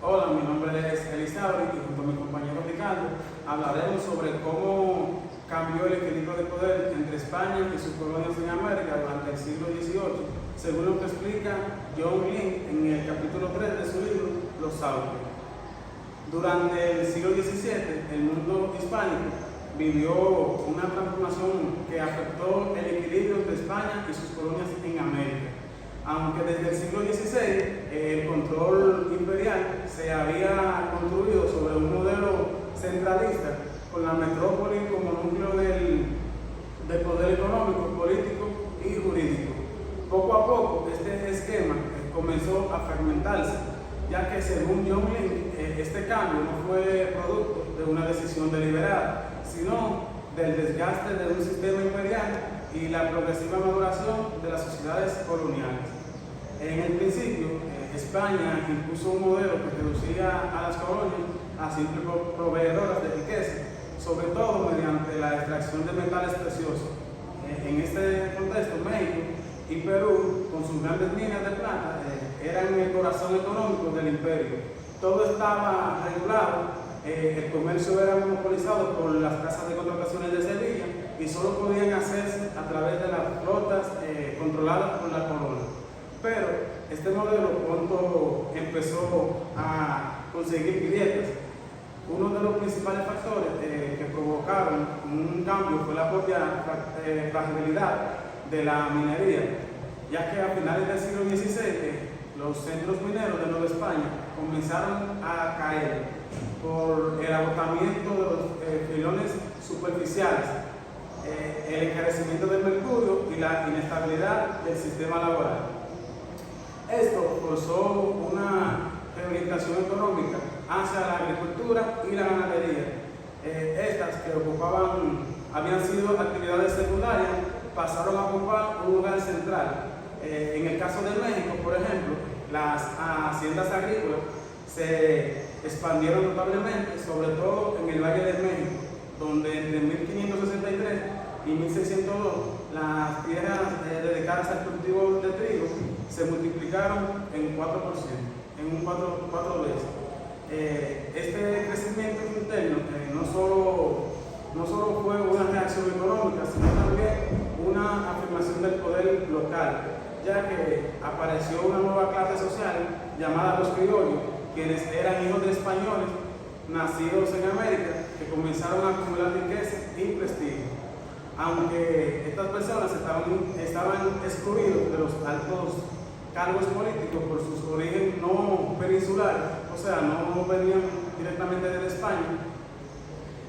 Hola, mi nombre es Elizabeth y junto a mi compañero Ricardo hablaremos sobre cómo cambió el equilibrio de poder entre España y sus colonias en América durante el siglo XVIII, según lo que explica John Lynn en el capítulo 3 de su libro Los Sauces. Durante el siglo XVII, el mundo hispánico vivió una transformación que afectó el equilibrio entre España y sus colonias en América. Aunque desde el siglo XVI el control imperial se había construido sobre un modelo centralista con la metrópoli como núcleo del poder económico, político y jurídico. Poco a poco este esquema comenzó a fragmentarse, ya que según John Lynn, este cambio no fue producto de una decisión deliberada, sino del desgaste de un sistema imperial y la progresiva maduración de las sociedades coloniales. En el principio, España impuso un modelo que reducía a las colonias a simples proveedoras de riqueza, sobre todo mediante la extracción de metales preciosos. En este contexto, México y Perú, con sus grandes minas de plata, eran el corazón económico del imperio. Todo estaba regulado, el comercio era monopolizado por las casas de contrataciones de Sevilla y solo podían hacerse a través de las flotas controladas por la corona. Pero este modelo pronto empezó a conseguir grietas. Uno de los principales factores que provocaron un cambio fue la propia fragilidad de la minería, ya que a finales del siglo XVI los centros mineros de Nueva España comenzaron a caer por el agotamiento de los filones superficiales, el encarecimiento del mercurio y la inestabilidad del sistema laboral. Esto forzó una reorientación económica hacia la agricultura y la ganadería. Estas que habían sido actividades secundarias, pasaron a ocupar un lugar central. En el caso de México, por ejemplo, las haciendas agrícolas se expandieron notablemente, sobre todo en el Valle de México, donde entre 1563 y 1602 las tierras dedicadas al cultivo de trigo se multiplicaron en 4%, en cuatro veces. Este crecimiento interno no solo fue una reacción económica, sino también una afirmación del poder local, ya que apareció una nueva clase social llamada los criollos, quienes eran hijos de españoles nacidos en América, que comenzaron a acumular riqueza y prestigio. Aunque estas personas estaban excluidos de los altos cargos políticos por sus orígenes no peninsulares, o sea, no venían directamente de España,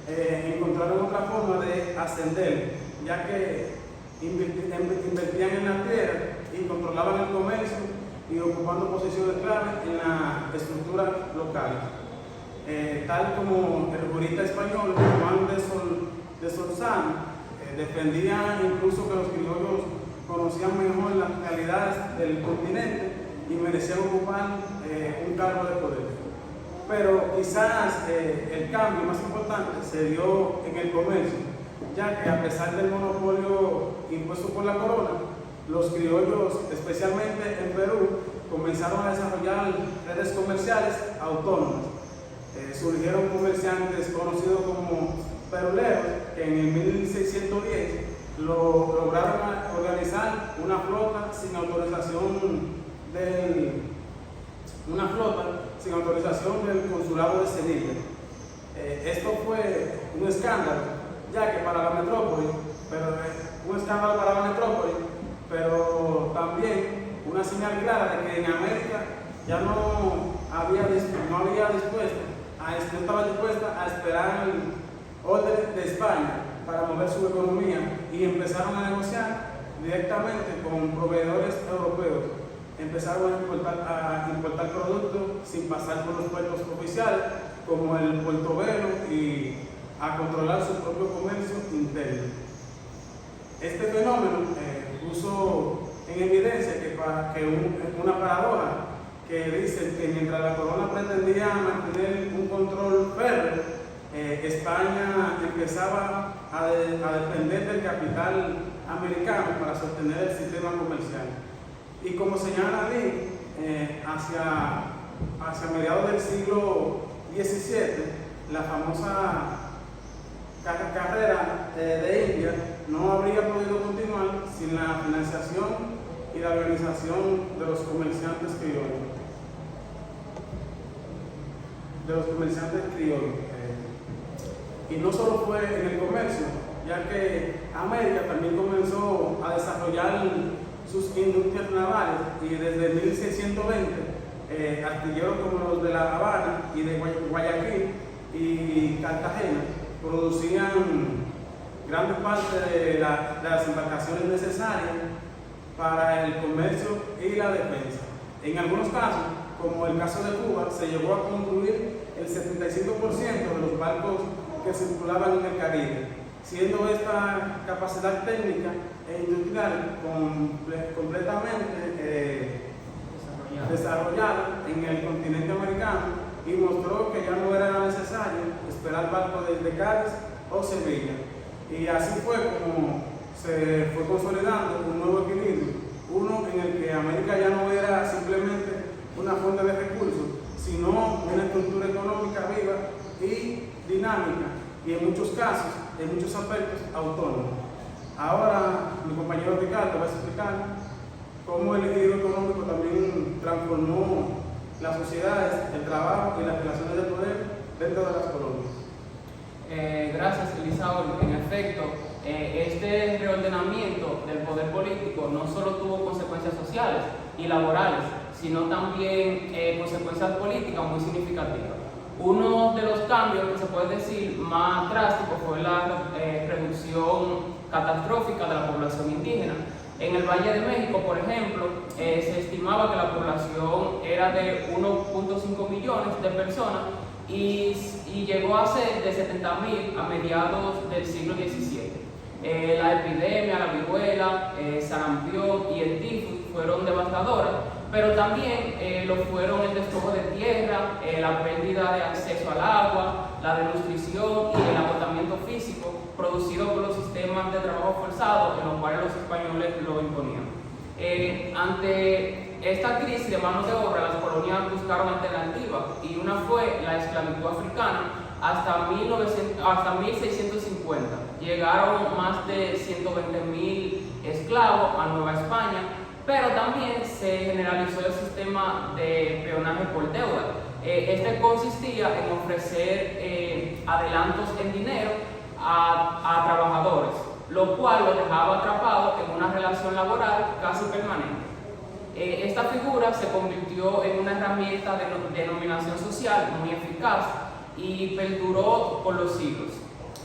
encontraron otra forma de ascender, ya que invertían en la tierra y controlaban el comercio y ocupando posiciones claves en la estructura local. Tal como el jurista español Juan de Solsán defendía incluso que los criollos conocían mejor las realidades del continente y merecían ocupar un cargo de poder. Pero quizás el cambio más importante se dio en el comercio, ya que a pesar del monopolio impuesto por la corona, los criollos, especialmente en Perú, comenzaron a desarrollar redes comerciales autónomas. Surgieron comerciantes conocidos como peroleros que en el 1610 lograron organizar una flota sin autorización del consulado de Sevilla. Esto fue un escándalo, ya que para la metrópoli, pero también una señal clara de que en América ya no estaba dispuesta a esperar órdenes de España para mover su economía y empezaron a negociar directamente con proveedores europeos. Empezaron a importar productos sin pasar por los puertos oficiales como el Puerto Velo y a controlar su propio comercio interno. Este fenómeno puso en evidencia una paradoja que dice que mientras la corona pretendía mantener un control férreo, España empezaba a depender del capital americano para sostener el sistema comercial. Y como señala Lee, hacia hacia mediados del siglo XVII, la famosa carrera de India no habría podido continuar sin la financiación y la organización de los comerciantes criollos. Y no solo fue en el comercio, ya que América también comenzó a desarrollar sus industrias navales y desde 1620 artilleros como los de La Habana y de Guayaquil y Cartagena producían grandes partes de las embarcaciones necesarias para el comercio y la defensa. En algunos casos, como el caso de Cuba, se llegó a concluir el 75% de los barcos que circulaban en el Caribe, siendo esta capacidad técnica e industrial completamente desarrollada en el continente americano, y mostró que ya no era necesario esperar barcos desde Cádiz o Sevilla. Y así fue como se fue consolidando un nuevo equilibrio, uno en el que América ya no era simplemente una fuente de recursos, sino una estructura económica viva y dinámica, y en muchos casos, en muchos aspectos, autónoma. Ahora mi compañero Ricardo va a explicar cómo el giro económico también transformó las sociedades, el trabajo y las relaciones de poder dentro de las colonias. Gracias, Elizabeth. En efecto, este reordenamiento del poder político no solo tuvo consecuencias sociales y laborales, sino también consecuencias políticas muy significativas. Uno de los cambios que se puede decir más drástico fue la reducción catastrófica de la población indígena. En el Valle de México, por ejemplo, se estimaba que la población era de 1.5 millones de personas y llegó a ser de 70.000 a mediados del siglo XVII. La epidemia, la viruela, sarampión y el tifus fueron devastadoras, pero también lo fueron el despojo de tierra, la pérdida de acceso al agua, la desnutrición y el agotamiento físico producido por los sistemas de trabajo forzado en los cuales los españoles lo imponían. Ante esta crisis de mano de obra, las colonias buscaron alternativas, y una fue la esclavitud africana. Hasta 1650 llegaron más de 120.000 esclavos a Nueva España, pero también se generalizó el sistema de peonaje por deuda. Este consistía en ofrecer adelantos en dinero a trabajadores, lo cual los dejaba atrapados en una relación laboral casi permanente. Esta figura se convirtió en una herramienta de dominación social muy eficaz y perduró por los siglos.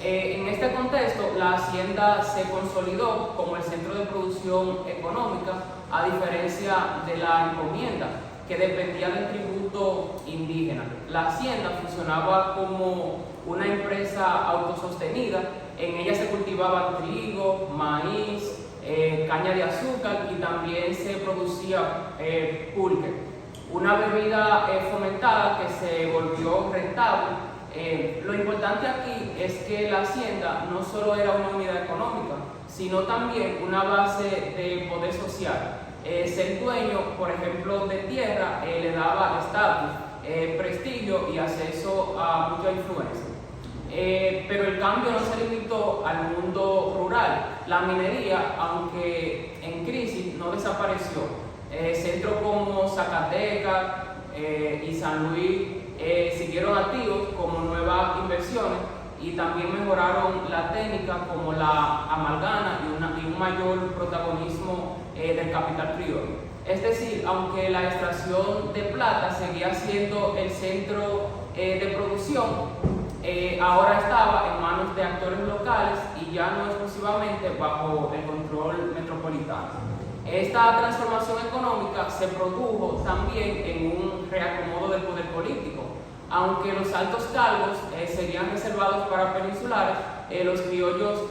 En este contexto, la hacienda se consolidó como el centro de producción económica, a diferencia de la encomienda, que dependía del tributo indígena. La hacienda funcionaba como una empresa autosostenida. En ella se cultivaban trigo, maíz, caña de azúcar, y también se producía pulque, una bebida fomentada que se volvió rentable. Lo importante aquí es que la hacienda no solo era una unidad económica, sino también una base de poder social. Ser dueño, por ejemplo, de tierra le daba estatus, prestigio y acceso a mucha influencia. Pero el cambio no se limitó al mundo rural. La minería, aunque en crisis, no desapareció. Centros como Zacatecas y San Luis siguieron activos como nuevas inversiones, y también mejoraron la técnica como la amalgama y un mayor protagonismo del capital criollo. Es decir, aunque la extracción de plata seguía siendo el centro de producción, ahora estaba en manos de actores locales y ya no exclusivamente bajo el control metropolitano. Esta transformación económica se produjo también en un reacomodo del poder político. Aunque los altos cargos serían reservados para peninsulares, los criollos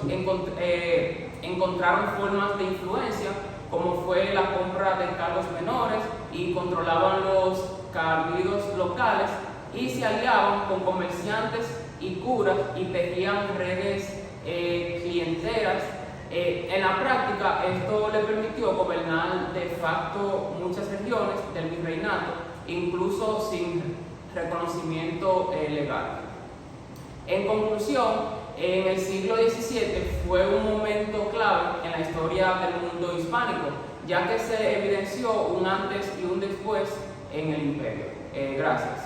encontraron formas de influencia, como fue la compra de cargos menores, y controlaban los cabildos locales, y se aliaban con comerciantes y curas y tejían redes clienteras. En la práctica, esto le permitió gobernar de facto muchas regiones del virreinato, incluso sin reconocimiento legal. En conclusión, en el siglo XVII fue un momento clave en la historia del mundo hispánico, ya que se evidenció un antes y un después en el imperio. Gracias.